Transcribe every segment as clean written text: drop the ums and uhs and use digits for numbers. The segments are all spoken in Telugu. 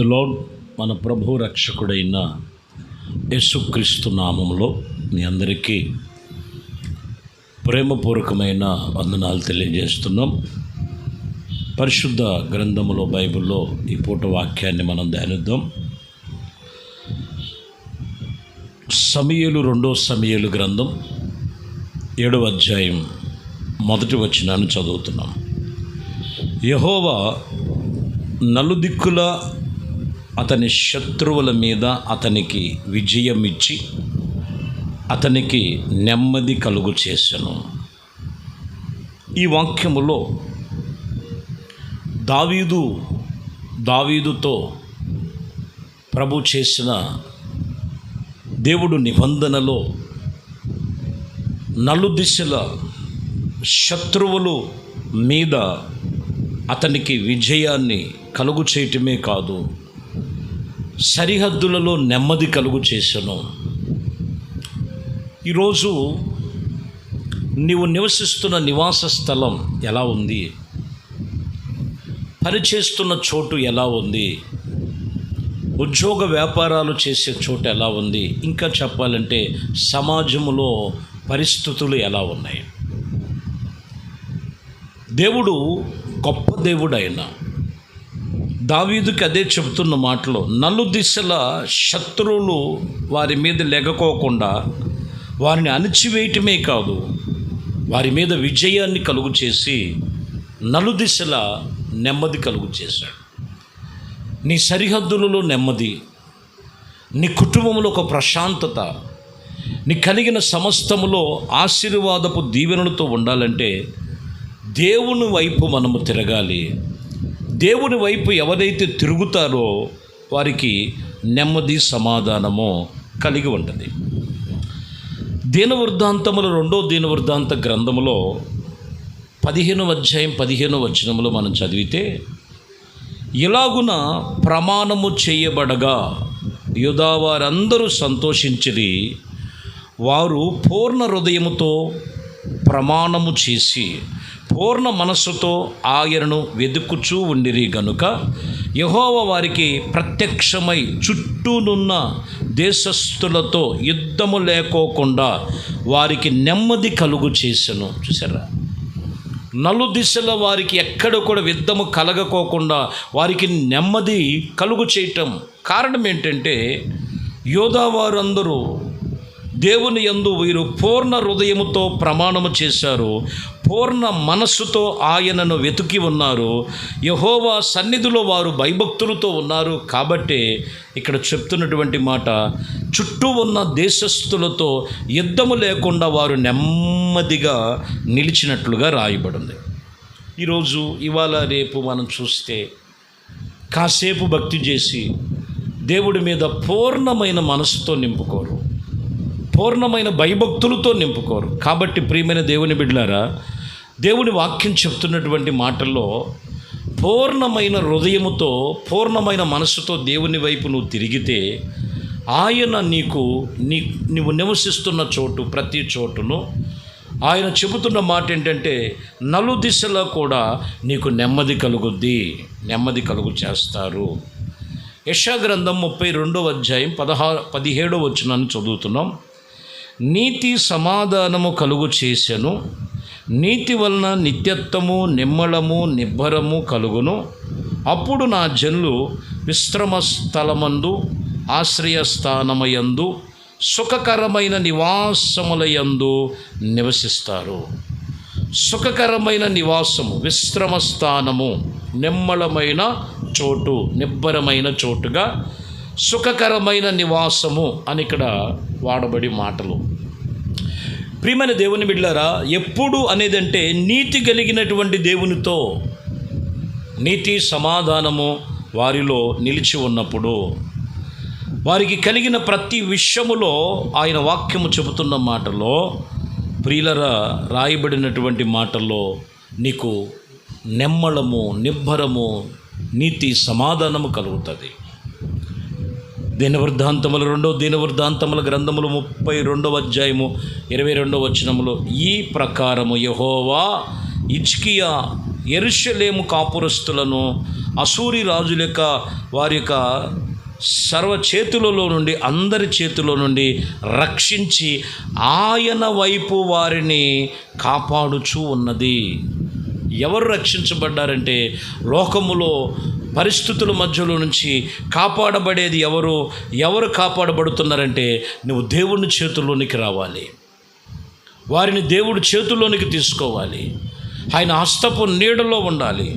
లార్డ్. మన ప్రభు రక్షకుడైన యేసుక్రీస్తు నామములో మీ అందరికీ ప్రేమపూర్వకమైన వందనాలు తెలియజేస్తున్నాం. పరిశుద్ధ గ్రంథములో బైబిల్లో ఈ పూట వాక్యాన్ని మనం ధ్యానిద్దాం. రెండో సమూయేలు గ్రంథం 7వ అధ్యాయం 1వ వచనాన్ని చదువుతున్నాం. యెహోవా నలుదిక్కుల అతని శత్రువుల మీద అతనికి విజయం ఇచ్చి అతనికి నెమ్మది కలుగు చేసెను. ఈ వాక్యములో దావీదుతో ప్రభు చేసిన దేవుడు నిబంధనలో నలుదిశల శత్రువులు మీద అతనికి విజయాన్ని కలుగు చేయటమే కాదు, సరిహద్దులలో నెమ్మది కలుగు చేసెను. ఈరోజు నీవు నివసిస్తున్న నివాస స్థలం ఎలా ఉంది? పనిచేస్తున్న చోటు ఎలా ఉంది? ఉద్యోగ వ్యాపారాలు చేసే చోటు ఎలా ఉంది? ఇంకా చెప్పాలంటే సమాజంలో పరిస్థితులు ఎలా ఉన్నాయి? దేవుడు గొప్ప దేవుడైన దావీదుకి అదే చెబుతున్న మాటలో, నలుదిశల శత్రువులు వారి మీద లెగకోకుండా వారిని అణిచివేయటమే కాదు, వారి మీద విజయాన్ని కలుగు చేసి నలుదిశల నెమ్మది కలుగు చేశాడు. నీ సరిహద్దులలో నెమ్మది, నీ కుటుంబంలో ఒక ప్రశాంతత, నీ కలిగిన సమస్తములో ఆశీర్వాదపు దీవెనలతో ఉండాలంటే దేవుని వైపు మనము తిరగాలి. దేవుని వైపు ఎవరైతే తిరుగుతారో వారికి నెమ్మది సమాధానము కలిగి ఉంటుంది. రెండో దీనవృత్తాంత గ్రంథములో 15వ అధ్యాయం 15వ వచనములో మనం చదివితే, ఇలాగున ప్రమాణము చేయబడగా యూదా వారందరూ సంతోషించిరి. వారు పూర్ణ హృదయముతో ప్రమాణము చేసి పూర్ణ మనస్సుతో ఆయనను వెదుకుచూ ఉండిరి గనుక యెహోవా వారికి ప్రత్యక్షమై చుట్టూనున్న దేశస్థులతో యుద్ధము లేకోకుండా వారికి నెమ్మది కలుగు చేసెను. చూసారా, నలుదిశల వారికి ఎక్కడ కూడా యుద్ధము కలగకోకుండా వారికి నెమ్మది కలుగు చేయటం కారణం ఏంటంటే, యోధా వారందరూ దేవుని యందు వీరు పూర్ణ హృదయముతో ప్రమాణము చేశారు, పూర్ణ మనస్సుతో ఆయనను వెతికి ఉన్నారు, యెహోవా సన్నిధిలో వారు భయభక్తులతో ఉన్నారు. కాబట్టి ఇక్కడ చెప్తున్నటువంటి మాట, చుట్టూ ఉన్న దేశస్థులతో యుద్ధము లేకుండా వారు నెమ్మదిగా నిలిచినట్లుగా రాయబడింది. ఈరోజు ఇవాళ రేపు మనం చూస్తే కాసేపు భక్తి చేసి దేవుడి మీద పూర్ణమైన మనసుతో నింపుకోరు, పూర్ణమైన భయభక్తులతో నింపుకోరు. కాబట్టి ప్రియమైన దేవుని బిడ్డలారా, దేవుని వాక్యం చెప్తున్నటువంటి మాటల్లో పూర్ణమైన హృదయముతో పూర్ణమైన మనసుతో దేవుని వైపు నువ్వు తిరిగితే ఆయన నువ్వు నివసిస్తున్న చోటు ప్రతి చోటును ఆయన చెబుతున్న మాట ఏంటంటే, నలుదిశలో కూడా నీకు నెమ్మది కలుగుద్ది, నెమ్మది కలుగు చేస్తారు. యెషయా గ్రంథం 32వ అధ్యాయం 17వ వచనాన్ని చదువుతున్నాం. నీతి సమాధానము కలుగు చేసెను, నీతి వలన నిత్యత్వము నిమ్మళము నిబ్బరము కలుగును. అప్పుడు నా జనులు విశ్రమ స్థలమందు ఆశ్రయస్థానమయందు సుఖకరమైన నివాసములయందు నివసిస్తారు. సుఖకరమైన నివాసము, విశ్రమ స్థానము, నిమ్మళమైన చోటు, నిబ్బరమైన చోటుగా సుఖకరమైన నివాసము అని ఇక్కడ వాడబడి మాటలు. ప్రియమైన దేవుని బిడ్డలారా, ఎప్పుడు అనేదంటే నీతి కలిగినటువంటి దేవునితో నీతి సమాధానము వారిలో నిలిచి ఉన్నప్పుడు వారికి కలిగిన ప్రతి విషయములో ఆయన వాక్యము చెబుతున్న మాటలో, ప్రియులరా, రాయబడినటువంటి మాటల్లో నీకు నెమ్మళము నిబ్బరము నీతి సమాధానము కలుగుతుంది. రెండో దినవృత్తాంతముల గ్రంథములు 32వ అధ్యాయము 22వ వచనములో, ఈ ప్రకారము యెహోవా హిజ్కియా యెరూషలేము కాపురస్తులను అశూరీ రాజుల యొక్క వారి యొక్క సర్వ చేతులలో నుండి, అందరి చేతిలో నుండి రక్షించి ఆయన వైపు వారిని కాపాడుచూ ఉన్నది. ఎవరు రక్షించబడ్డారంటే, లోకములో పరిస్థితుల మధ్యలో నుంచి కాపాడబడేది ఎవరు కాపాడబడుతున్నారంటే, నువ్వు దేవుని చేతుల్లోనికి రావాలి, వారిని దేవుడి చేతుల్లోనికి తీసుకోవాలి, ఆయన హస్తపు నీడలో ఉండాలి.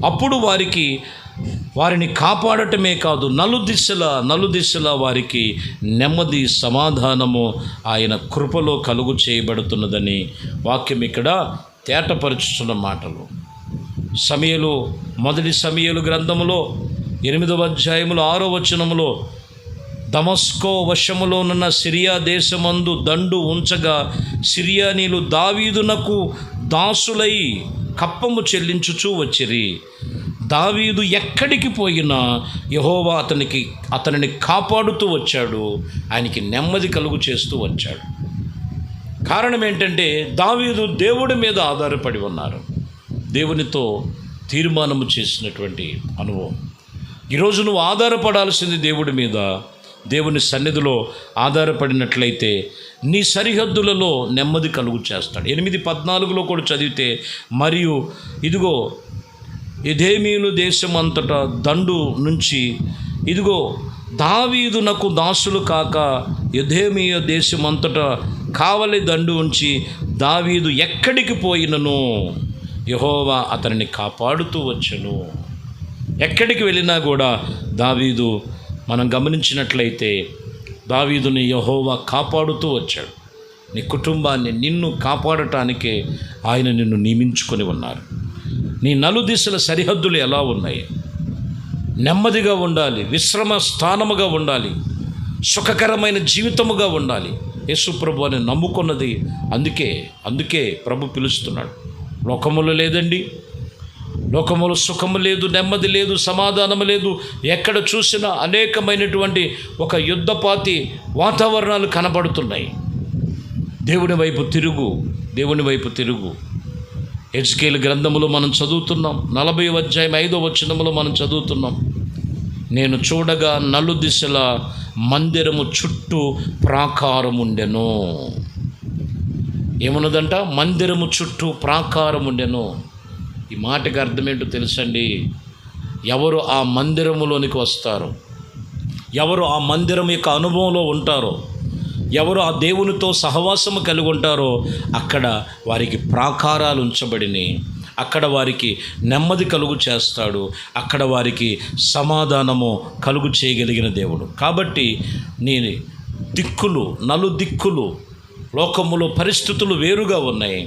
అప్పుడు వారిని కాపాడటమే కాదు, నలుదిశలా వారికి నెమ్మది, సమాధానము ఆయన కృపలో కలుగు చేయబడుతున్నదని వాక్యం ఇక్కడ తేటపరుచుతున్న మాటలు. మొదటి సమూయేలు గ్రంథములో 8వ అధ్యాయములో 6వ వచనములో, దమస్కో వశములోనున్న సిరియా దేశమందు దండు ఉంచగా సిరియానీలు దావీదునకు దాసులై కప్పము చెల్లించుచూ వచ్చిరి. దావీదు ఎక్కడికి పోయినా యెహోవా అతనిని కాపాడుతూ వచ్చాడు, ఆయనకి నెమ్మది కలుగు చేస్తూ వచ్చాడు. కారణం ఏంటంటే, దావీదు దేవుడి మీద ఆధారపడి ఉన్నారు, దేవునితో తీర్మానము చేసినటువంటి అనుభవం. ఈరోజు నువ్వు ఆధారపడాల్సింది దేవుడి మీద. దేవుని సన్నిధిలో ఆధారపడినట్లయితే నీ సరిహద్దులలో నెమ్మది కలుగు చేస్తాడు. 8:14 కూడా చదివితే, మరియు ఇదిగో ఎదోమీయుల దేశమంతటా దండు నుంచి, ఇదిగో దావీదునకు దాసులు కాక ఎదోమీయ దేశమంతటా కావలి దండు ఉంచి దావీదు ఎక్కడికి పోయినను యెహోవా అతనిని కాపాడుతూ వచ్చెను. ఎక్కడికి వెళ్ళినా కూడా దావీదు, మనం గమనించినట్లయితే దావీదుని యెహోవా కాపాడుతూ వచ్చాడు. నీ కుటుంబాన్ని, నిన్ను కాపాడటానికే ఆయన నిన్ను నియమించుకొని ఉన్నారు. నీ నలుదిశల సరిహద్దులు ఎలా ఉన్నాయి? నెమ్మదిగా ఉండాలి, విశ్రమ స్థానముగా ఉండాలి, సుఖకరమైన జీవితముగా ఉండాలి. యేసు ప్రభు అని నమ్ముకున్నది అందుకే ప్రభు పిలుస్తున్నాడు. లోకములో లేదండి, లోకములో సుఖము లేదు, నెమ్మది లేదు, సమాధానము లేదు. ఎక్కడ చూసినా అనేకమైనటువంటి ఒక యుద్ధపాతి వాతావరణాలు కనబడుతున్నాయి. దేవుని వైపు తిరుగు. హెజ్కేలు గ్రంథములో మనం చదువుతున్నాం, 40వ అధ్యాయం 5వ వచనములో మనం చదువుతున్నాం, నేను చూడగా నలుదిశల మందిరము చుట్టూ ప్రాకారముండెను. ఏమన్నదంట? మందిరము చుట్టూ ప్రాకారముండెను. ఈ మాటకి అర్థం ఏంటో తెలుసండి? ఎవరు ఆ మందిరములోనికి వస్తారో, ఎవరు ఆ మందిరం యొక్క అనుభవంలో ఉంటారో, ఎవరు ఆ దేవునితో సహవాసము కలిగి ఉంటారో అక్కడ వారికి ప్రాకారాలు ఉంచబడినాయి. అక్కడ వారికి నెమ్మది కలుగు చేస్తాడు, అక్కడ వారికి సమాధానము కలుగు చేయగలిగిన దేవుడు. కాబట్టి నలుదిక్కులు లోకములో పరిస్థితులు వేరుగా ఉన్నాయి.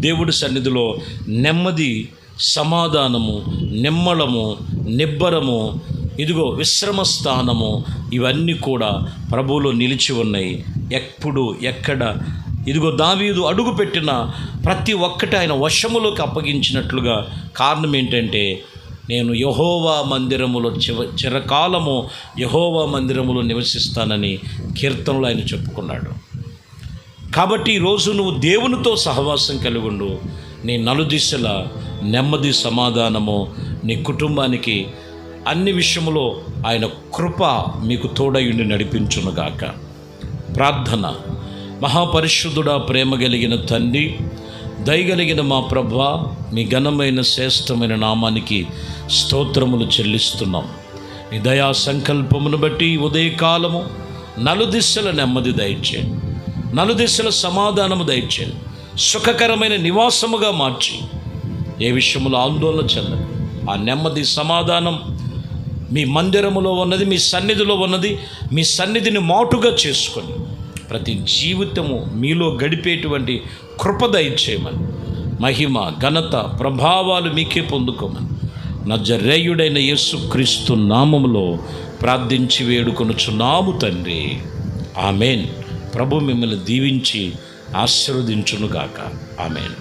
దేవుడి సన్నిధిలో నెమ్మది, సమాధానము, నిమ్మళము, నిబ్బరము, ఇదిగో విశ్రమ స్థానము, ఇవన్నీ కూడా ప్రభువులో నిలిచి ఉన్నాయి. ఎక్కడ ఇదిగో దావీదు అడుగుపెట్టిన ప్రతి ఒక్కటి ఆయన వశములోకి అప్పగించినట్లుగా. కారణం ఏంటంటే, నేను యెహోవా మందిరములో చిరకాలము యెహోవా మందిరములో నివసిస్తానని కీర్తనలో ఆయన చెప్పుకున్నాడు. కాబట్టి ఈరోజు నువ్వు దేవునితో సహవాసం కలిగి ఉండు. నీ నలుదిశల నెమ్మది, సమాధానము నీ కుటుంబానికి, అన్ని విషయములో ఆయన కృప మీకు తోడయుండి నడిపించునుగాక. ప్రార్థన. మహాపరిశుద్ధుడా, ప్రేమ కలిగిన తండ్రి, దయగలిగిన మా ప్రభువా, మీ ఘనమైన శ్రేష్టమైన నామానికి స్తోత్రములు చెల్లిస్తున్నాం. మీ దయా సంకల్పమును బట్టి ఉదయకాలము నలుదిశల నెమ్మది దయచేయండి, నలుదిశల సమాధానము దయచేయండి, సుఖకరమైన నివాసముగా మార్చి ఏ విషయములో ఆందోళన చెందండి. ఆ నెమ్మది, సమాధానం మీ మందిరములో ఉన్నది, మీ సన్నిధిలో ఉన్నది, మీ సన్నిధిని మాటుగా చేసుకొని ప్రతి జీవితము మీలో గడిపేటువంటి కృప దయచేయమని, మహిమ, ఘనత, ప్రభావాలు మీకే పొందుకోమని నజరేయుడైన యేసుక్రీస్తు నామములో ప్రార్థించి వేడుకొనుచున్నాము తండ్రి. ఆమెన్. ప్రభు మిమ్మల్ని దీవించి ఆశీర్వదించునుగాక. ఆమెన్.